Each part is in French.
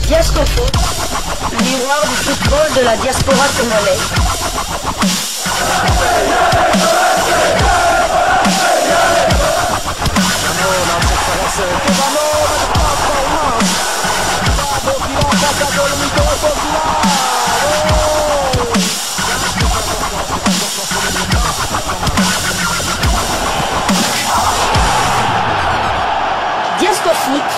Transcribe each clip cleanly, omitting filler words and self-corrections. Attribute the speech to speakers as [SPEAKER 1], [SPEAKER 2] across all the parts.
[SPEAKER 1] Diascofoot, miroir du football de la diaspora congolaise. Diascofoot,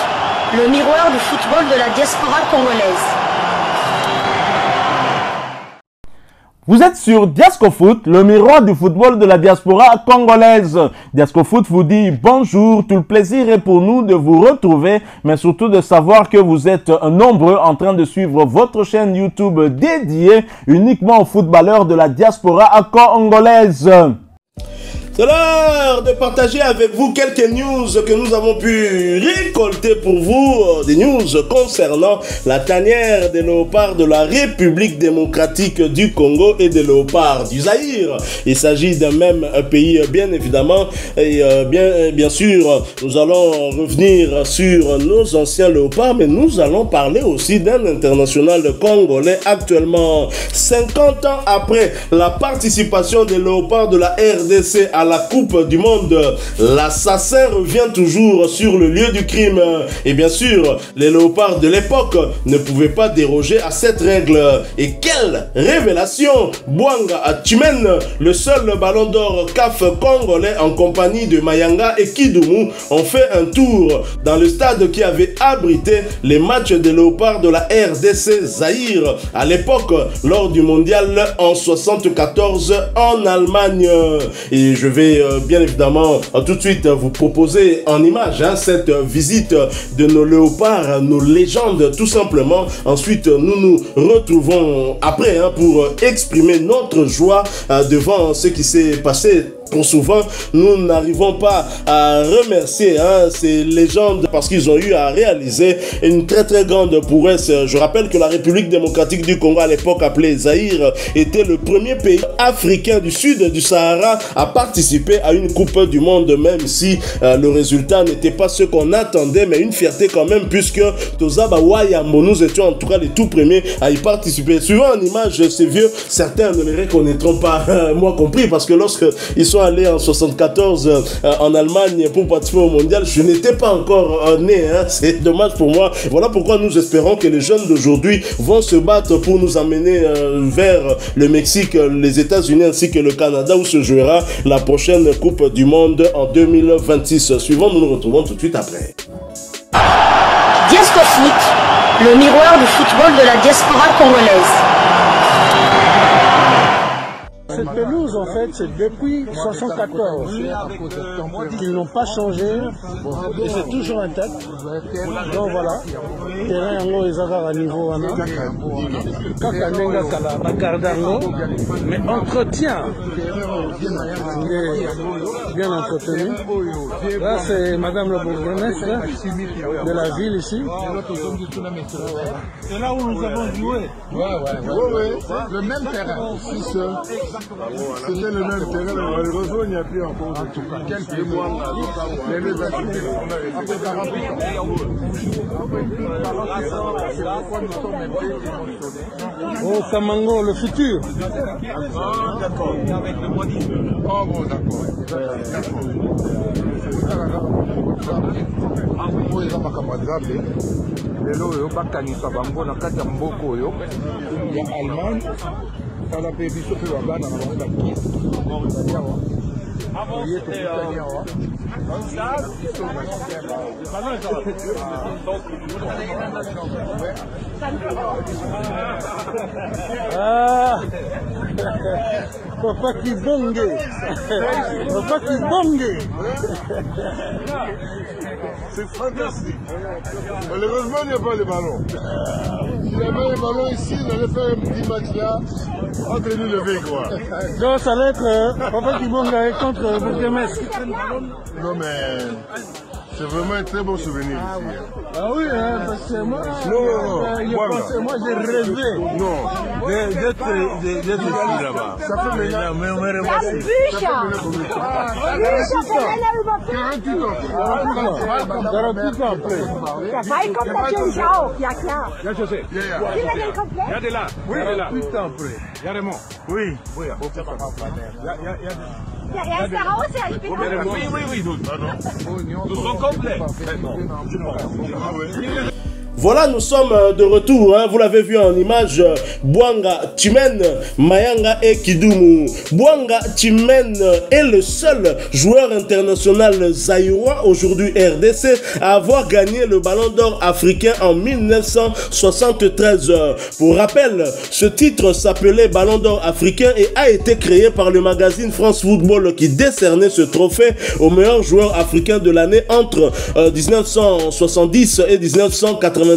[SPEAKER 1] le miroir du football de la diaspora congolaise.
[SPEAKER 2] Vous êtes sur Diascofoot, le miroir du football de la diaspora congolaise. Diascofoot vous dit bonjour, tout le plaisir est pour nous de vous retrouver, mais surtout de savoir que vous êtes nombreux en train de suivre votre chaîne YouTube dédiée uniquement aux footballeurs de la diaspora congolaise. C'est l'heure de partager avec vous quelques news que nous avons pu récolter pour vous, des news concernant la tanière des léopards de la République démocratique du Congo et des léopards du Zaïre. Il s'agit d'un même pays, bien évidemment, et bien sûr, nous allons revenir sur nos anciens léopards, mais nous allons parler aussi d'un international congolais actuellement 50 ans après la participation des léopards de la RDC à la Coupe du Monde. L'assassin revient toujours sur le lieu du crime. Et bien sûr, les léopards de l'époque ne pouvaient pas déroger à cette règle. Et quelle révélation! Bwanga Atumen, le seul ballon d'or CAF congolais en compagnie de Mayanga et Kidumu, ont fait un tour dans le stade qui avait abrité les matchs des léopards de la RDC Zaïre à l'époque lors du mondial en 74 en Allemagne. Et je vais bien évidemment tout de suite vous proposer en image cette visite de nos léopards, nos légendes tout simplement. Ensuite nous nous retrouvons après pour exprimer notre joie devant ce qui s'est passé. Pour souvent, nous n'arrivons pas à remercier ces légendes parce qu'ils ont eu à réaliser une très grande prouesse. Je rappelle que la République démocratique du Congo, à l'époque appelée Zaïre, était le premier pays africain du sud du Sahara à participer à une Coupe du Monde, même si le résultat n'était pas ce qu'on attendait, mais une fierté quand même, puisque Tozaba Wayambo, nous étions en tout cas les tout premiers à y participer. Suivant en image, ces vieux, certains ne les reconnaîtront pas, moi compris, parce que lorsque ils sont allés en 74 en Allemagne pour participer au mondial, je n'étais pas encore né, c'est dommage pour moi. Voilà pourquoi nous espérons que les jeunes d'aujourd'hui vont se battre pour nous amener vers le Mexique, les États-Unis ainsi que le Canada, où se jouera la prochaine Coupe du Monde en 2026. Suivant, nous nous retrouvons tout de suite après.
[SPEAKER 1] Diascofoot, le miroir du football de la diaspora congolaise.
[SPEAKER 3] Cette pelouse, en fait, c'est depuis 1974 qu'ils n'ont pas changé et c'est toujours intact. Donc voilà, terrain en ils avaient à niveau mais entretien, il est bien entretenu. Là, c'est Madame le bourgmestre de la ville ici. C'est là où nous avons joué.
[SPEAKER 4] Oui, le même terrain. C'était le même terrain, malheureusement il n'y a plus encore quelques mois. Les deux après 48 ans.
[SPEAKER 3] Oh, Kamango, le futur.
[SPEAKER 4] Ah, d'accord. Oh, bon, d'accord. Eza makambo azabe lelo oyo bakanisa bango na kati ya mboka oyo ya Allemagne tala mpe biso mpe babana na bango bakisi oye tokutani awa
[SPEAKER 3] Papa qui bongue. Papa qui bongue.
[SPEAKER 4] C'est fantastique. Malheureusement, il n'y a pas le ballon. S'il y avait le ballon ici, on allait faire un petit match là entre nous le V, quoi.
[SPEAKER 3] Donc ça va être Papa qui bongue contre Bourgmestre.
[SPEAKER 4] Non, mais C'est vraiment un très bon souvenir ici.
[SPEAKER 3] Ah oui, hein, parce que moi,
[SPEAKER 4] moi
[SPEAKER 3] j'ai rêvé d'être ici là-bas.
[SPEAKER 4] Ça fait maintenant.
[SPEAKER 3] Mais on m'a remercié.
[SPEAKER 4] Ça fait maintenant 48 ans.
[SPEAKER 3] 48 ans après.
[SPEAKER 5] Vai completar já, aqui.
[SPEAKER 3] Là, je sais.
[SPEAKER 5] Qui va le complet?
[SPEAKER 3] Regardez là. Oui, 48 ans après. Il y a Raymond. Oui. Oui,
[SPEAKER 5] Ja, er ist da raus, ja, ich bin
[SPEAKER 3] oui, nous sommes complets.
[SPEAKER 2] Voilà, nous sommes de retour, hein. Vous l'avez vu en image, Bouanga Tchimen, Mayanga et Kidumu. Bouanga Tchimen est le seul joueur international zaïrois, aujourd'hui RDC, à avoir gagné le Ballon d'Or africain en 1973. Pour rappel, ce titre s'appelait Ballon d'Or africain et a été créé par le magazine France Football qui décernait ce trophée au meilleur joueur africain de l'année entre 1970 et 1992.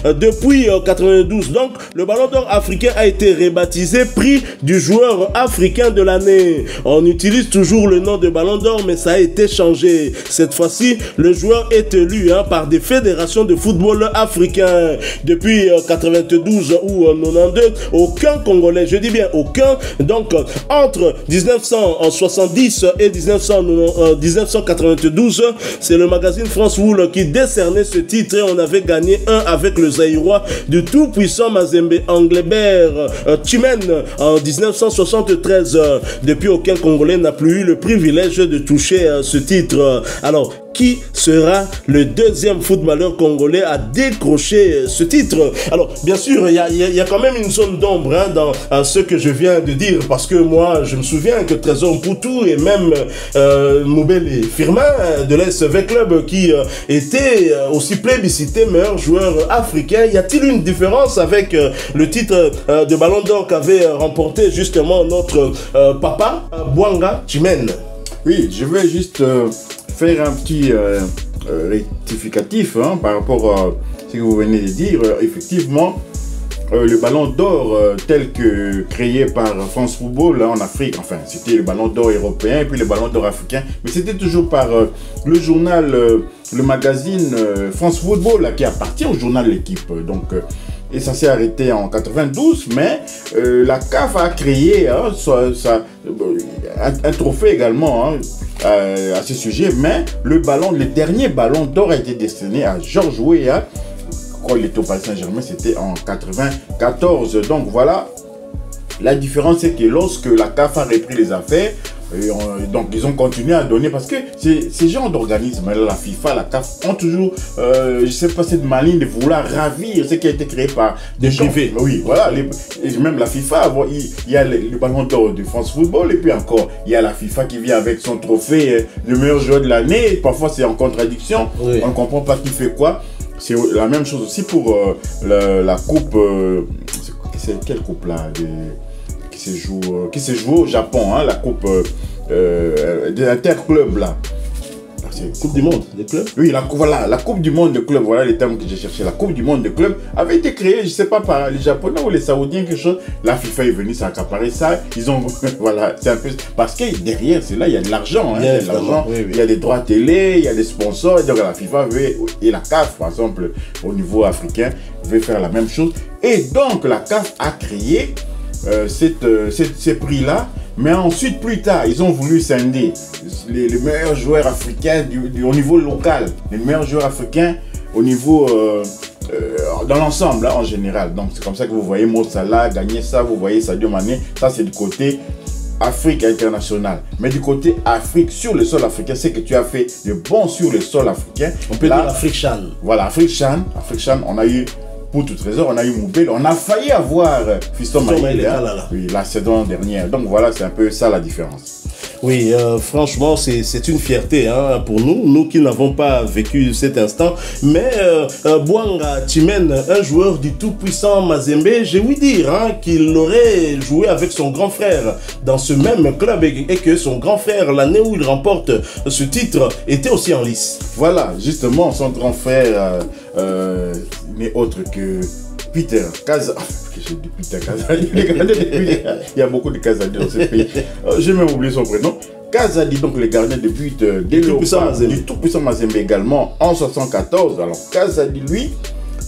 [SPEAKER 2] Depuis 92, donc le Ballon d'Or africain a été rebaptisé prix du joueur africain de l'année. On utilise toujours le nom de Ballon d'Or, mais ça a été changé. Cette fois-ci, le joueur est élu par des fédérations de football africain. Depuis 92 ou 92, aucun Congolais, je dis bien aucun, donc entre 1970 et 1992, c'est le magazine France Football qui décernait ce titre et on avait gagné un avec le Zaïrois du tout puissant Mazembe Englebert Tchimen en 1973. Depuis, aucun Congolais n'a plus eu le privilège de toucher ce titre. Alors, qui sera le deuxième footballeur congolais à décrocher ce titre? Alors, bien sûr, il y a quand même une zone d'ombre dans ce que je viens de dire, parce que moi, je me souviens que Trésor Mputu et même Moubele Firmin de l'SV Club qui était aussi plébiscité meilleur joueur africain. Y a-t-il une différence avec le titre de Ballon d'Or qu'avait remporté justement notre papa Bouanga Tchimen?
[SPEAKER 6] Oui, je vais juste faire un petit rectificatif par rapport à ce que vous venez de dire. Effectivement, le Ballon d'Or tel que créé par France Football en Afrique, enfin c'était le Ballon d'Or européen et puis le Ballon d'Or africain, mais c'était toujours par le journal, le magazine France Football qui appartient au journal L'équipe. Donc et ça s'est arrêté en 92, mais la CAF a créé un trophée également à ce sujet, mais le dernier Ballon d'Or a été destiné à Georges Weah. Quand il était au Paris Saint-Germain, c'était en 94. Donc voilà, la différence c'est que lorsque la CAF a repris les affaires, donc ils ont continué à donner, parce que ces genres d'organismes, la FIFA, la CAF, ont toujours, je sais pas, cette maligne de vouloir ravir ce qui a été créé par des privés. Oui, voilà, même la FIFA, il y a le Ballon d'Or de France Football, et puis encore, il y a la FIFA qui vient avec son trophée de meilleur joueur de l'année. Parfois c'est en contradiction, oui. On ne comprend pas qui fait quoi. C'est la même chose aussi pour la coupe, c'est quelle coupe là qui se joue au Japon, la coupe des interclubs là.
[SPEAKER 2] Coupe du monde des clubs.
[SPEAKER 6] Oui, voilà, la coupe du monde des clubs, voilà les termes que j'ai cherché. La coupe du monde des clubs avait été créée, je sais pas, par les Japonais ou les Saoudiens, quelque chose. La FIFA est venue s'accaparer ça. Ils ont, voilà, c'est un peu parce que derrière cela, il y a de l'argent, il y a de l'argent, oui. Il y a des droits télé, il y a des sponsors. Donc la FIFA veut, et la CAF par exemple au niveau africain veut faire la même chose. Et donc la CAF a créé ces prix-là. Mais ensuite, plus tard, ils ont voulu scinder les meilleurs joueurs africains au niveau local, les meilleurs joueurs africains au niveau dans l'ensemble en général. Donc c'est comme ça que vous voyez Mo Salah gagner ça, vous voyez Sadio Mané, ça c'est du côté Afrique internationale. Mais du côté Afrique, sur le sol africain, c'est que tu as fait de bon sur le sol africain.
[SPEAKER 2] On peut dire l'Afrique Chan.
[SPEAKER 6] Voilà, Afrique Chan, on a eu pour tout trésor, on a eu Moubele, on a failli avoir Fiston Maïl, oui, la saison dernière. Donc voilà, c'est un peu ça la différence.
[SPEAKER 2] Oui, franchement, c'est une fierté pour nous qui n'avons pas vécu cet instant. Mais Bouanga Tchimen, un joueur du tout-puissant Mazembe, j'ai ouï dire qu'il aurait joué avec son grand frère dans ce même club et que son grand frère, l'année où il remporte ce titre, était aussi en lice.
[SPEAKER 6] Voilà, justement, son grand frère n'est autre que Peter Kaza. J'ai dit Peter Kaza. Il y a beaucoup de Kazadiens dans ce pays. J'ai même oublié son prénom. Kazadi, donc le gardien de but du tout-puissant Mazembe également en 1974. Alors Kazadi, lui,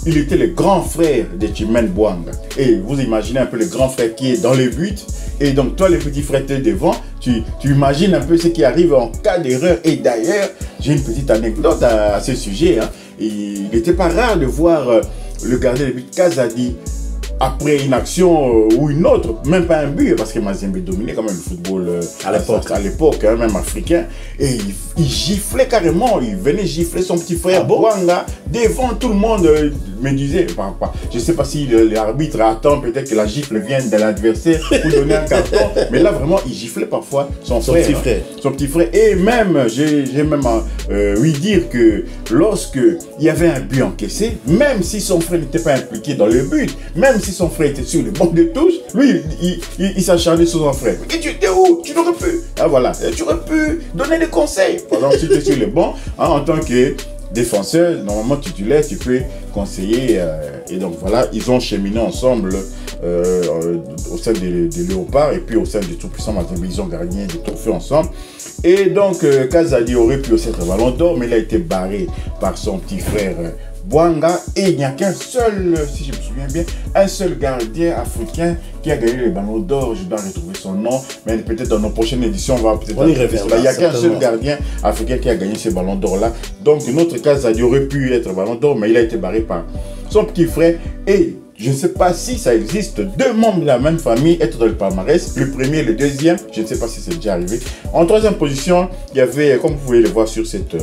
[SPEAKER 6] il était le grand frère de Chimène Bouanga. Et vous imaginez un peu le grand frère qui est dans les buts. Et donc toi, le petit frère, tu es devant. Tu imagines un peu ce qui arrive en cas d'erreur. Et d'ailleurs, j'ai une petite anecdote à ce sujet. Hein. Il n'était pas rare de voir le gardien de but Kazadi après une action ou une autre, même pas un but, parce que Mazembe dominait quand même le football à l'époque, hein, même africain, et il giflait carrément, il venait gifler son petit frère Bouanga devant tout le monde, me disait, je ne sais pas si l'arbitre attend peut-être que la gifle vienne de l'adversaire pour donner un carton, mais là vraiment il giflait parfois son petit frère, et même, j'ai même ouï dire que lorsque il y avait un but encaissé, même si son frère n'était pas impliqué dans le but, même si son frère était sur le banc de touche, lui, il s'acharnait sur son frère. Mais tu étais où? Tu n'aurais pu. Ah voilà, tu aurais pu donner des conseils. Pendant que tu étais sur le banc, hein, en tant que défenseur, normalement titulaire, tu peux conseiller. Et donc voilà, ils ont cheminé ensemble au sein des Léopards et puis au sein du tout-puissant Mazembe, ils ont gagné des trophées ensemble. Et donc Kazadi aurait pu aussi être ballon d'or, mais il a été barré par son petit frère Bouanga, et il n'y a qu'un seul, si je me souviens bien, un seul gardien africain qui a gagné le ballon d'or. Je dois retrouver son nom, mais peut-être dans nos prochaines éditions, on va peut-être y revenir. Il n'y a qu'un seul gardien africain qui a gagné ce ballon d'or-là. Donc notre Kazadi aurait pu être ballon d'or, mais il a été barré par son petit frère. Et je ne sais pas si ça existe, deux membres de la même famille être dans le palmarès, le premier et le deuxième, je ne sais pas si c'est déjà arrivé. En troisième position, il y avait, comme vous pouvez le voir sur cette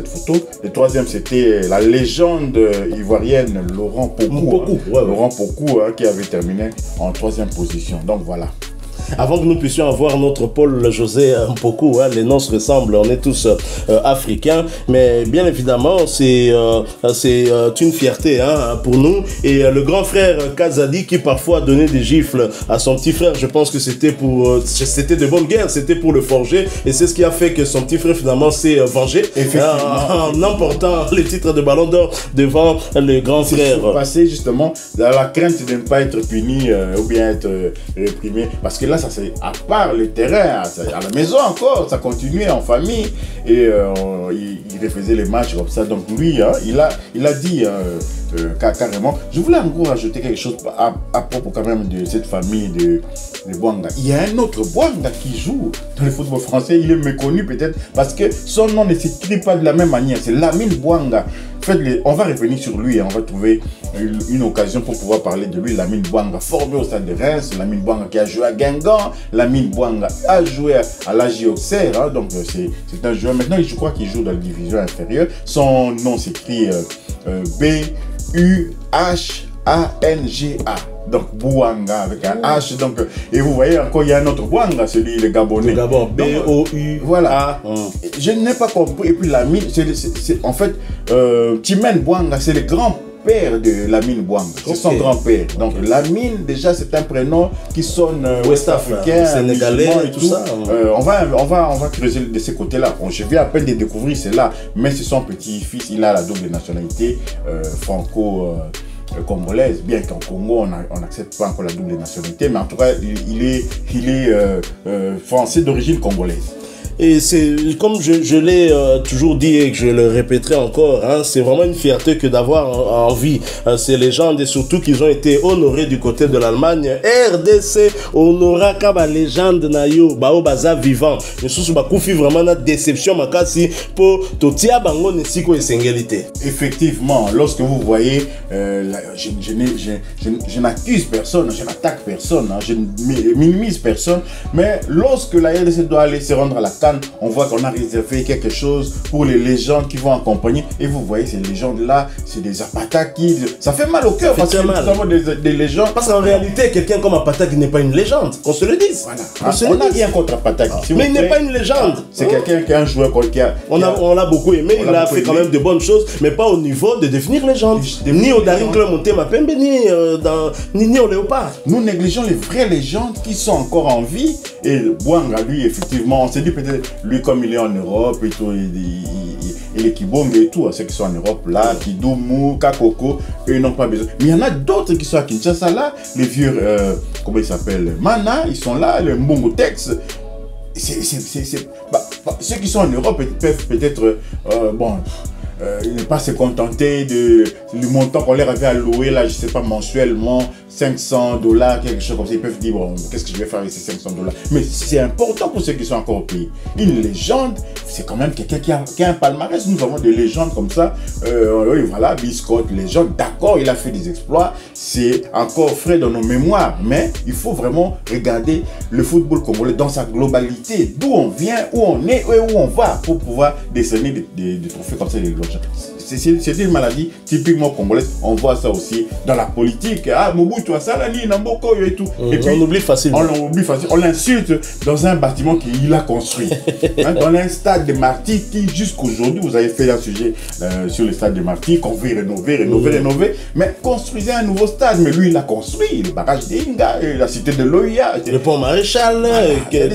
[SPEAKER 6] photo, le troisième c'était la légende ivoirienne Laurent Pokou, Laurent Pokou, hein, qui avait terminé en troisième position. Donc voilà.
[SPEAKER 2] Avant que nous puissions avoir notre Paul José Mpoku, hein, les noms se ressemblent, on est tous africains, mais bien évidemment c'est une fierté hein, pour nous. Et le grand frère Kazadi qui parfois donnait des gifles à son petit frère, je pense que c'était de bonne guerre, c'était pour le forger, et c'est ce qui a fait que son petit frère finalement s'est vengé en emportant le titre de ballon d'or devant le grand frère.
[SPEAKER 6] Passé justement dans la crainte de ne pas être puni ou bien être réprimé, parce que là ça c'est à part le terrain, à la maison encore, ça continuait en famille, et il refaisait les matchs comme ça. Donc lui, hein, il a dit carrément. Je voulais encore rajouter quelque chose à propos quand même de cette famille de Bouanga. Il y a un autre Bouanga qui joue dans le football français, il est méconnu peut-être parce que son nom ne s'écrit pas de la même manière, c'est Lamine Bouanga. On va revenir sur lui, hein. On va trouver une occasion pour pouvoir parler de lui. Lamine Bouanga, formé au stade de Reims, Lamine Bouanga qui a joué à Guingamp, Lamine Bouanga a joué à l'AJ Auxerre, hein. Donc c'est un joueur, maintenant je crois qu'il joue dans la division inférieure. Son nom s'écrit B-U-H-A-N-G-A. Donc Bouanga avec un H. Donc, et vous voyez encore, il y a un autre Bouanga, celui le Gabonais. Le Gabon, B-O-U. Voilà. Je n'ai pas compris. Et puis Lamine, en fait, Chimène Bouanga, c'est le grand-père de Lamine Bouanga. C'est son grand-père. Donc Lamine, déjà, c'est un prénom qui sonne ouest-africain, sénégalais et tout ça. On va creuser de ce côté-là. Je viens à peine de découvrir cela, mais c'est son petit-fils. Il a la double nationalité congolaise, bien qu'en Congo on n'accepte pas encore la double nationalité, mais en tout cas il est français d'origine congolaise.
[SPEAKER 2] Et c'est comme je l'ai toujours dit et que je le répéterai encore, hein, c'est vraiment une fierté que d'avoir en vie ces légendes, et surtout qu'ils ont été honorés du côté de l'Allemagne. RDC honora kaba légende na yo bao baza vivant. Mais sous ba kufi vraiment na déception makasi pour totia bango nesiko esengelité.
[SPEAKER 6] Effectivement, lorsque vous voyez je n'accuse personne, je n'attaque personne, hein, je ne minimise personne, mais lorsque la RDC doit aller se rendre à la CAN, on voit qu'on a réservé quelque chose pour les légendes qui vont accompagner. Et vous voyez ces légendes-là, c'est des Apata qui... Ça fait mal au cœur parce que nous avons des légendes.
[SPEAKER 2] Parce qu'en réalité, quelqu'un comme Apata qui n'est pas une légende, qu'on se le dise.
[SPEAKER 6] Voilà. On n'a rien contre Apata.
[SPEAKER 2] Mais il n'est pas une légende.
[SPEAKER 6] C'est quelqu'un qui est un joueur qui a...
[SPEAKER 2] On l'a beaucoup aimé, il a fait quand même de bonnes choses, mais pas au niveau de devenir légende. Ni au Daring Club Monté Mapembe, ni au Léopard.
[SPEAKER 6] Nous négligeons les vraies légendes qui sont encore en vie. Et Bouanga, lui, effectivement, on s'est dit peut-être, lui, comme il est en Europe et tout, il est Kibonge et tout, ceux qui sont en Europe, là, Kidoumou, Kakoko, eux, ils n'ont pas besoin. Mais il y en a d'autres qui sont à Kinshasa, là, les vieux, comment ils s'appellent, Mana, ils sont là, le Mbongo Tex. ceux qui sont en Europe peuvent peut-être ne pas se contenter du montant qu'on leur avait alloué, là, je sais pas, mensuellement, $500, quelque chose comme ça. Ils peuvent dire, bon, qu'est-ce que je vais faire avec ces $500? Mais c'est important pour ceux qui sont encore au pays. Une légende, c'est quand même quelqu'un qui a un palmarès. Nous avons des légendes comme ça. Oui, voilà, Biscotte, légende. D'accord, il a fait des exploits. C'est encore frais dans nos mémoires. Mais il faut vraiment regarder le football congolais dans sa globalité. D'où on vient, où on est, et où on va pour pouvoir décerner des trophées comme ça. C'est une maladie typiquement congolaise. On voit ça aussi dans la politique. Ah, Mobutu, ça, la ligne, Namboko et tout. Et puis,
[SPEAKER 2] on oublie facilement.
[SPEAKER 6] On oublie facilement. On l'insulte dans un bâtiment qu'il a construit. Dans un stade de Marty qui, jusqu'aujourd'hui, vous avez fait un sujet sur le stade de Marty qu'on veut rénover. Mais construisez un nouveau stade. Mais lui, il a construit le barrage d'Inga, la cité de Loya.
[SPEAKER 2] Le pont Maréchal,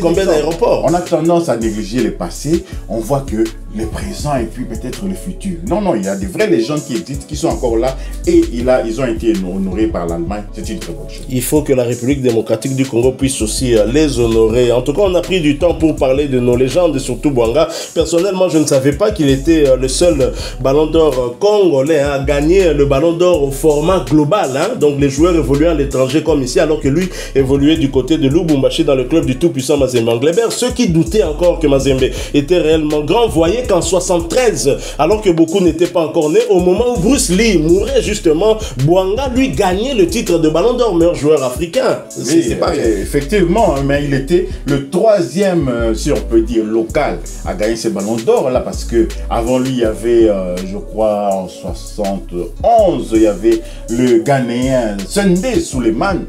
[SPEAKER 2] combien d'aéroports?
[SPEAKER 6] On a tendance à négliger le passé. On voit que le présent et puis peut-être le futur. Non, il y a des vraies légendes qui existent, qui sont encore là et ils ont été honorés par l'Allemagne. C'est une très bonne chose.
[SPEAKER 2] Il faut que la République démocratique du Congo puisse aussi les honorer. En tout cas, on a pris du temps pour parler de nos légendes et surtout Bouanga. Personnellement, je ne savais pas qu'il était le seul ballon d'or congolais à gagner le ballon d'or au format global. Donc les joueurs évoluaient à l'étranger comme ici, alors que lui évoluait du côté de Lubumbashi dans le club du tout-puissant Mazembe Anglebert. Ceux qui doutaient encore que Mazembe était réellement grand voyaient qu'en 73, alors que beaucoup n'étaient pas encore nés, au moment où Bruce Lee mourait justement, Bouanga lui gagnait le titre de ballon d'or meilleur joueur africain.
[SPEAKER 6] Oui, c'est pas effectivement, mais il était le troisième, si on peut dire, local à gagner ce ballon d'or là, parce que avant lui il y avait, je crois en 71, il y avait le Ghanéen Sunday Souleymane,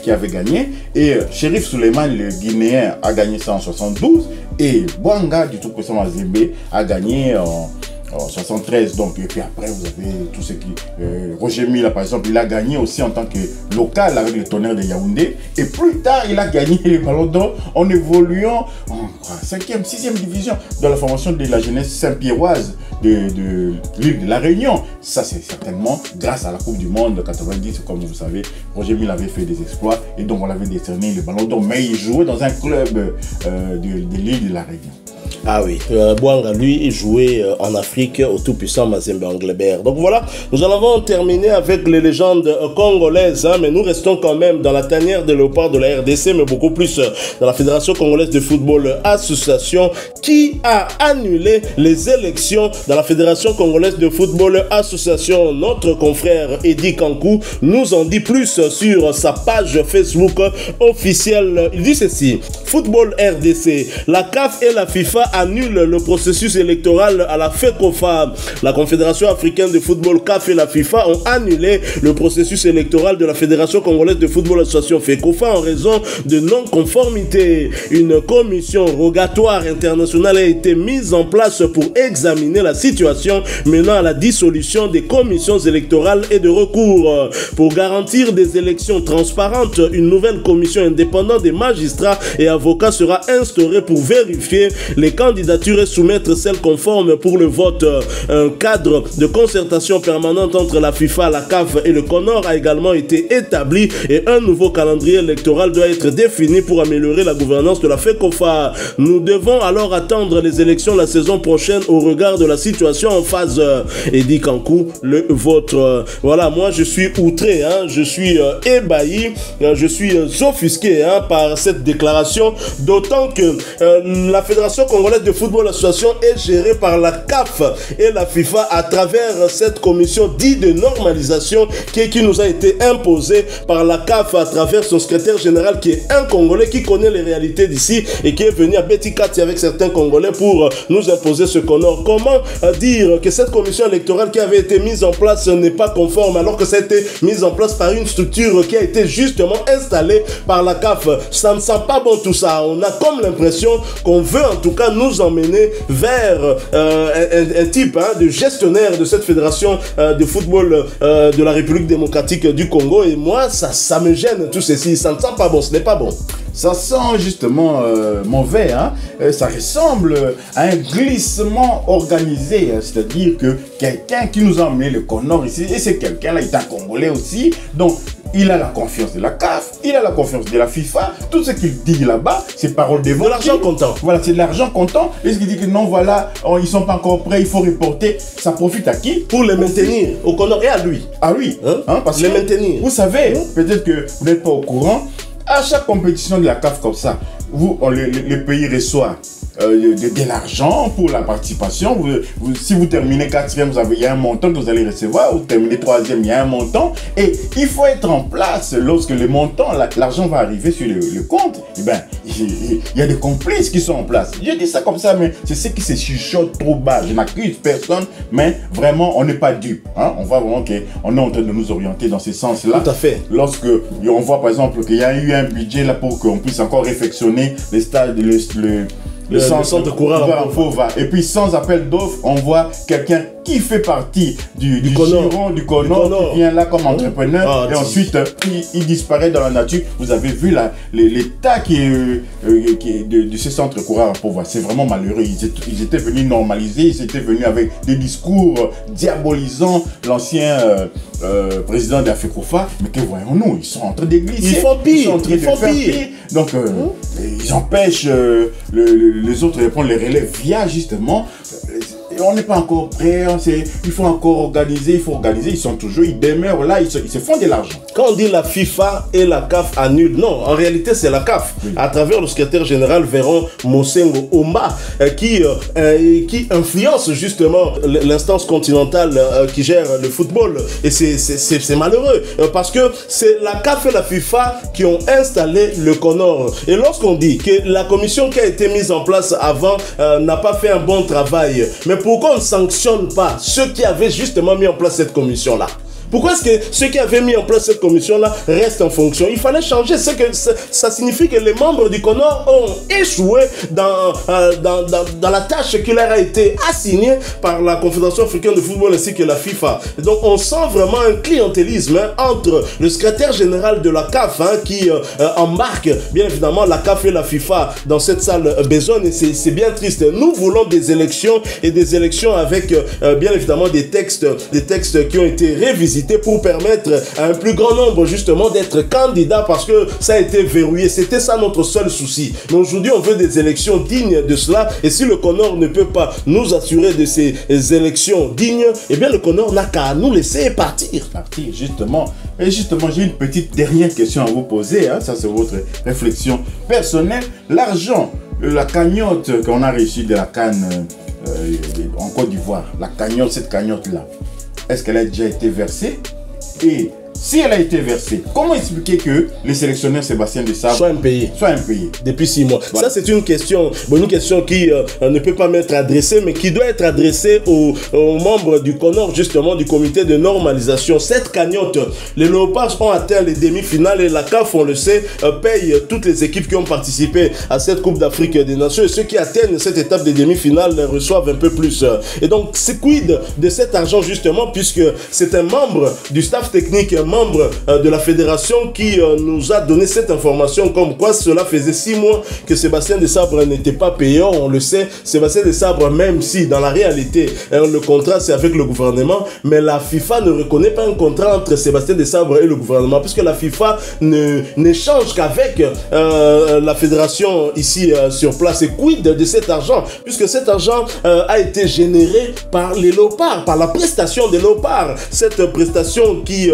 [SPEAKER 6] qui avait gagné, et Sheriff Suleiman, le Guinéen, a gagné ça en 72, et Bouanga du tout-puissant Mazembe a gagné en 73. Donc, et puis après vous avez tout ce qui Roger Mila par exemple, il a gagné aussi en tant que local avec le Tonnerre de Yaoundé, et plus tard il a gagné le ballon d'or en évoluant en 5e, 6e division dans la formation de la jeunesse saint-pierroise de l'île de la Réunion. Ça c'est certainement grâce à la Coupe du Monde de 90, comme vous savez, Roger Mila avait fait des exploits et donc on l'avait décerné le ballon d'or, mais il jouait dans un club de l'île de la Réunion.
[SPEAKER 2] Ah oui, Bouanga, lui, il jouait en Afrique au tout-puissant Mazembe Anglebert. Donc voilà, nous en avons terminé avec les légendes congolaises, mais nous restons quand même dans la tanière de léopard de la RDC, mais beaucoup plus dans la Fédération Congolaise de Football Association, qui a annulé les élections dans la Fédération Congolaise de Football Association. Notre confrère Eddie Kankou nous en dit plus sur sa page Facebook officielle. Il dit ceci: Football RDC, la CAF et la FIFA annule le processus électoral à la FECOFA. La Confédération africaine de football CAF et la FIFA ont annulé le processus électoral de la Fédération congolaise de football association FECOFA en raison de non-conformité. Une commission rogatoire internationale a été mise en place pour examiner la situation menant à la dissolution des commissions électorales et de recours. Pour garantir des élections transparentes, une nouvelle commission indépendante des magistrats et avocats sera instaurée pour vérifier les candidatures et soumettre celles conformes pour le vote. Un cadre de concertation permanente entre la FIFA, la CAF et le CONOR a également été établi et un nouveau calendrier électoral doit être défini pour améliorer la gouvernance de la FECOFA. Nous devons alors attendre les élections la saison prochaine au regard de la situation en phase. Eddie Kankou, le vôtre. Voilà, moi je suis outré, je suis ébahi, je suis offusqué par cette déclaration, d'autant que la Fédération congolaise de football association est gérée par la CAF et la FIFA à travers cette commission dite de normalisation qui nous a été imposée par la CAF à travers son secrétaire général qui est un Congolais qui connaît les réalités d'ici et qui est venu à Betty Kati avec certains Congolais pour nous imposer ce qu'on a. Comment dire que cette commission électorale qui avait été mise en place n'est pas conforme alors que ça a été mis en place par une structure qui a été justement installée par la CAF? Ça ne sent pas bon tout ça. On a comme l'impression qu'on veut en tout cas nous emmener vers un type de gestionnaire de cette fédération de football de la République démocratique du Congo, et moi ça me gêne tout ceci, ça ne sent pas bon, ce n'est pas bon.
[SPEAKER 6] Ça sent justement mauvais, ça ressemble à un glissement organisé, c'est-à-dire que quelqu'un qui nous a emmené le CONOR ici, et c'est quelqu'un là, il est un Congolais aussi, donc il a la confiance de la CAF, il a la confiance de la FIFA. Tout ce qu'il dit là-bas, c'est parole d'évangile.
[SPEAKER 7] De l'argent comptant.
[SPEAKER 6] Voilà, c'est de l'argent comptant. Et ce qu'il dit que non, voilà, ils sont pas encore prêts, il faut reporter. Ça profite à qui?
[SPEAKER 7] Pour les maintenir au Conor et à lui.
[SPEAKER 6] À lui. Parce
[SPEAKER 7] les
[SPEAKER 6] que,
[SPEAKER 7] maintenir.
[SPEAKER 6] Vous savez, peut-être que vous n'êtes pas au courant, à chaque compétition de la CAF comme ça, les pays reçoivent de l'argent pour la participation. Si vous terminez 4e, il y a un montant que vous allez recevoir. Vous terminez 3e, il y a un montant. Et il faut être en place lorsque le montant, l'argent va arriver sur le compte. Eh ben, il y a des complices qui sont en place. Je dis ça comme ça, mais c'est ce qui se chuchote trop bas. Je n'accuse personne, mais vraiment, on n'est pas dupe. Hein? On voit vraiment qu'on est en train de nous orienter dans ce sens-là.
[SPEAKER 7] Tout à fait.
[SPEAKER 6] Lorsque on voit par exemple qu'il y a eu un budget là pour qu'on puisse encore réfectionner les stades, le centre de courant va. Et puis sans appel d'offres, on voit quelqu'un qui fait partie du giron, du Conor, qui vient là comme entrepreneur et ensuite il disparaît dans la nature. Vous avez vu l'état qui est de ce centre courant pauvre. C'est vraiment malheureux. Ils étaient venus normaliser, ils étaient venus avec des discours diabolisant l'ancien président d'Africofa. Mais que voyons-nous, ils sont en train de glisser.
[SPEAKER 7] Ils font pire.
[SPEAKER 6] Ils sont en train de faire pire. Donc ils empêchent les autres de prendre les relais via justement. On n'est pas encore prêt, il faut encore organiser, ils sont toujours, ils demeurent là, ils se font de l'argent.
[SPEAKER 7] Quand on dit la FIFA et la CAF annulent, non, en réalité c'est la CAF, à travers le secrétaire général Véron Mosengo Omba, qui influence justement l'instance continentale qui gère le football. Et c'est malheureux, parce que c'est la CAF et la FIFA qui ont installé le Conor. Et lorsqu'on dit que la commission qui a été mise en place avant n'a pas fait un bon travail, mais pourquoi on ne sanctionne pas ceux qui avaient justement mis en place cette commission-là? Pourquoi est-ce que ceux qui avaient mis en place cette commission-là restent en fonction? Il fallait changer. Ça signifie que les membres du Conor ont échoué dans la tâche qui leur a été assignée par la Confédération africaine de football ainsi que la FIFA. Et donc on sent vraiment un clientélisme entre le secrétaire général de la CAF qui embarque bien évidemment la CAF et la FIFA dans cette salle besogne, et c'est bien triste. Nous voulons des élections, et des élections avec bien évidemment des textes qui ont été révisités pour permettre à un plus grand nombre justement d'être candidats, parce que ça a été verrouillé. C'était ça notre seul souci. Mais aujourd'hui, on veut des élections dignes de cela. Et si le Conor ne peut pas nous assurer de ces élections dignes, eh bien le Conor n'a qu'à nous laisser partir.
[SPEAKER 6] Justement. Et justement, j'ai une petite dernière question à vous poser. Ça, c'est votre réflexion personnelle. L'argent, la cagnotte qu'on a reçue de la CAN en Côte d'Ivoire, cette cagnotte-là, est-ce qu'elle a déjà été versée? Et si elle a été versée, comment expliquer que le sélectionneur Sébastien Desabre
[SPEAKER 7] soit impayé depuis 6 mois? Voilà. Ça, c'est une question qui ne peut pas m'être adressée, mais qui doit être adressée aux membres du Conor, justement, du comité de normalisation. Cette cagnotte, les Léopards ont atteint les demi-finales, et la CAF, on le sait, paye toutes les équipes qui ont participé à cette Coupe d'Afrique des Nations, et ceux qui atteignent cette étape des demi-finales reçoivent un peu plus. Et donc, c'est quid de cet argent, justement, puisque c'est un membre du staff technique, membre de la fédération qui nous a donné cette information, comme quoi cela faisait 6 mois que Sébastien Desabre n'était pas payé. On le sait, Sébastien Desabre, même si dans la réalité le contrat c'est avec le gouvernement, mais la FIFA ne reconnaît pas un contrat entre Sébastien Desabre et le gouvernement, puisque la FIFA n'échange qu'avec la fédération ici sur place. Et quid de cet argent, puisque cet argent a été généré par les Léopards, par la prestation des Léopards, cette prestation qui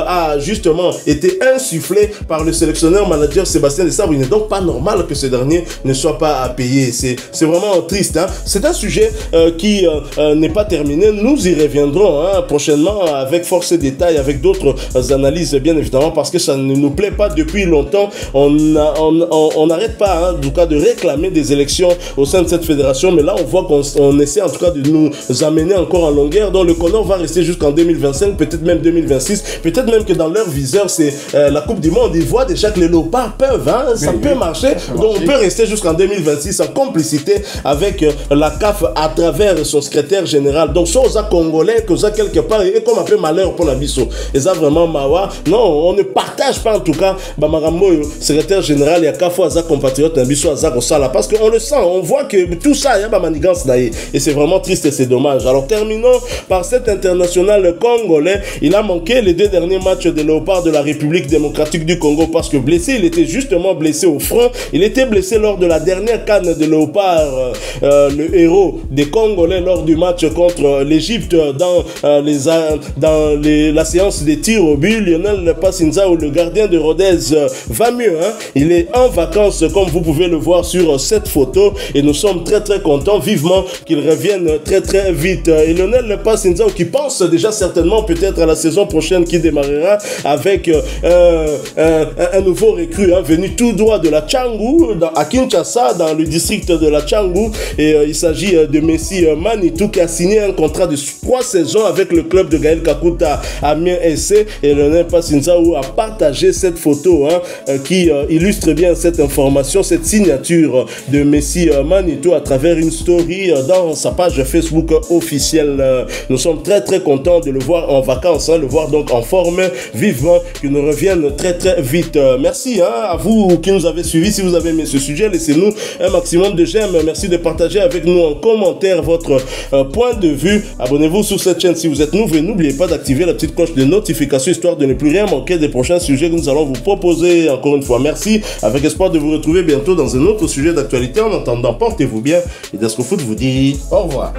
[SPEAKER 7] a justement été insufflé par le sélectionneur manager Sébastien Desabre. Il n'est donc pas normal que ce dernier ne soit pas payé. C'est vraiment triste. C'est un sujet qui n'est pas terminé. Nous y reviendrons prochainement avec force et détails, avec d'autres analyses bien évidemment, parce que ça ne nous plaît pas depuis longtemps. On n'arrête pas en tout cas de réclamer des élections au sein de cette fédération, mais là on voit qu'on essaie en tout cas de nous amener encore en longueur. Donc le Conor va rester jusqu'en 2025, peut-être même 2026, peut-être même que dans leur viseur c'est la Coupe du Monde. Ils voient déjà que les Léopards peuvent, ça peut marcher. Donc on peut rester jusqu'en 2026 en complicité avec la CAF à travers son secrétaire général. Donc soit aux Congolais, que ça quelque part, et comme un peu malheur pour la biso. Et ça vraiment mawa. Non, on ne partage pas en tout cas Bamarambo, secrétaire général et à CAF à compatriotes un biso à Sala, parce qu'on le sent, on voit que tout ça, il y a manigance là, et c'est vraiment triste et c'est dommage. Alors terminons par cet international congolais. Il a manqué les 2 derniers match des Léopards de la République démocratique du Congo parce que blessé, il était justement blessé au front. Il était blessé lors de la dernière CAN de Léopards, le héros des Congolais lors du match contre l'Égypte dans la séance des tirs au but. Lionel Passinzao, le gardien de Rodez, va mieux. Hein? Il est en vacances comme vous pouvez le voir sur cette photo et nous sommes très très contents vivement qu'il revienne très très vite. Et Lionel Passinzao qui pense déjà certainement peut-être à la saison prochaine qui démarrera avec un nouveau recrue hein, venu tout droit de la Tchangou à Kinshasa dans le district de la Tchangou et il s'agit de Messi Manitou qui a signé un contrat de 3 saisons avec le club de Gaël Kakuta Amiens SC et Lionel Passinzao a partagé cette photo hein, qui illustre bien cette information, cette signature de Messi Manitou à travers une story dans sa page Facebook officielle. Nous sommes très très contents de le voir en vacances, hein, le voir donc en forme, vivement qu'il nous revienne très très vite. Merci hein, à vous qui nous avez suivis. Si vous avez aimé ce sujet, laissez-nous un maximum de j'aime. Merci de partager avec nous en commentaire votre point de vue. Abonnez-vous sur cette chaîne si vous êtes nouveau et n'oubliez pas d'activer la petite cloche de notification histoire de ne plus rien manquer des prochains sujets que nous allons vous proposer. Encore une fois, merci. Avec espoir de vous retrouver bientôt dans un autre sujet d'actualité. En attendant, portez-vous bien et Dasco Foot vous dit au revoir.